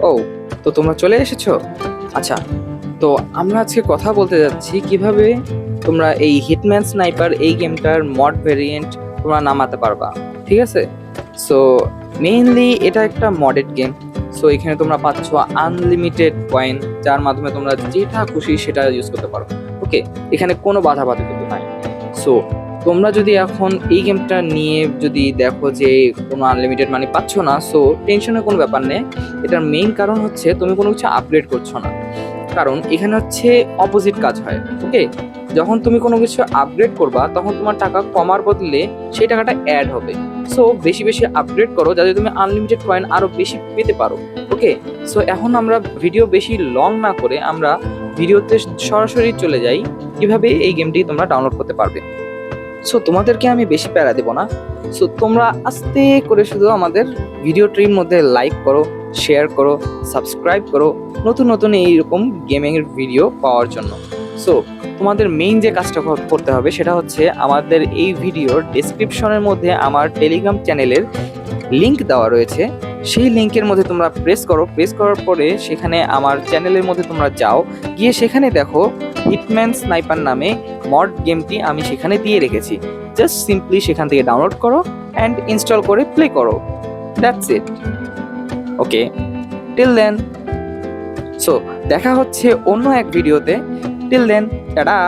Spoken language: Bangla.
ও, তো তোমরা চলে এসেছো। আচ্ছা, তো আমরা আজকে কথা বলতে যাচ্ছি কিভাবে তোমরা এই হিটম্যান স্নাইপার এই গেমটার মড ভেরিয়েন্ট তোমরা নামাতে পারবা। ঠিক আছে, সো মেইনলি এটা একটা মডেড গেম। সো এখানে তোমরা পাচ্ছ আনলিমিটেড কয়েন, যার মাধ্যমে তোমরা যেটা খুশি সেটা ইউজ করতে পারো। ওকে, এখানে কোনো বাধা বাধকতা নাই। সো তোমরা যদি এখন এই গেমটা নিয়ে যদি দেখো যে কোনো আনলিমিটেড মানি পাচ্ছ না, সো টেনশনের কোনো ব্যাপার নেই। এটার মেইন কারণ হচ্ছে তুমি কোনো কিছু আপগ্রেড করছো না। কারণ এখানে হচ্ছে অপোজিট কাজ হয়। ওকে, যখন তুমি কোনো কিছু আপগ্রেড করবা তখন তোমার টাকা কমার বদলে সেই টাকাটা অ্যাড হবে। সো বেশি বেশি আপগ্রেড করো যাতে তুমি আনলিমিটেড কয়েন আরো বেশি পেতে পারো। ওকে, সো এখন আমরা ভিডিও বেশি লং না করে আমরা ভিডিওতে সরাসরি চলে যাই কিভাবে এই গেমটি তোমরা ডাউনলোড করতে পারবে। সো তোমাদেরকে আমি বেশি প্যারা দেবো না। সো তোমরা আস্তে করে শুধু আমাদের ভিডিওটির মধ্যে লাইক করো, শেয়ার করো, সাবস্ক্রাইব করো নতুন নতুন এইরকম গেমিংয়ের ভিডিও পাওয়ার জন্য। সো তোমাদের মেইন যে কাজটা করতে হবে সেটা হচ্ছে আমাদের এই ভিডিওর ডেসক্রিপশনের মধ্যে আমার টেলিগ্রাম চ্যানেলের লিংক দেওয়া রয়েছে। সেই লিংকের মধ্যে তোমরা প্রেস করো, প্রেস করার পরে সেখানে আমার চ্যানেলের মধ্যে তোমরা যাও, গিয়ে সেখানে দেখো হিটম্যান স্নাইপার নামে মড গেমটি আমি সেখানে দিয়ে রেখেছি। জাস্ট সিম্পলি সেখান থেকে ডাউনলোড করো অ্যান্ড ইনস্টল করে প্লে করো। That's it. Okay, till then. So দেখা হচ্ছে অন্য এক ভিডিওতে। Till then, tata.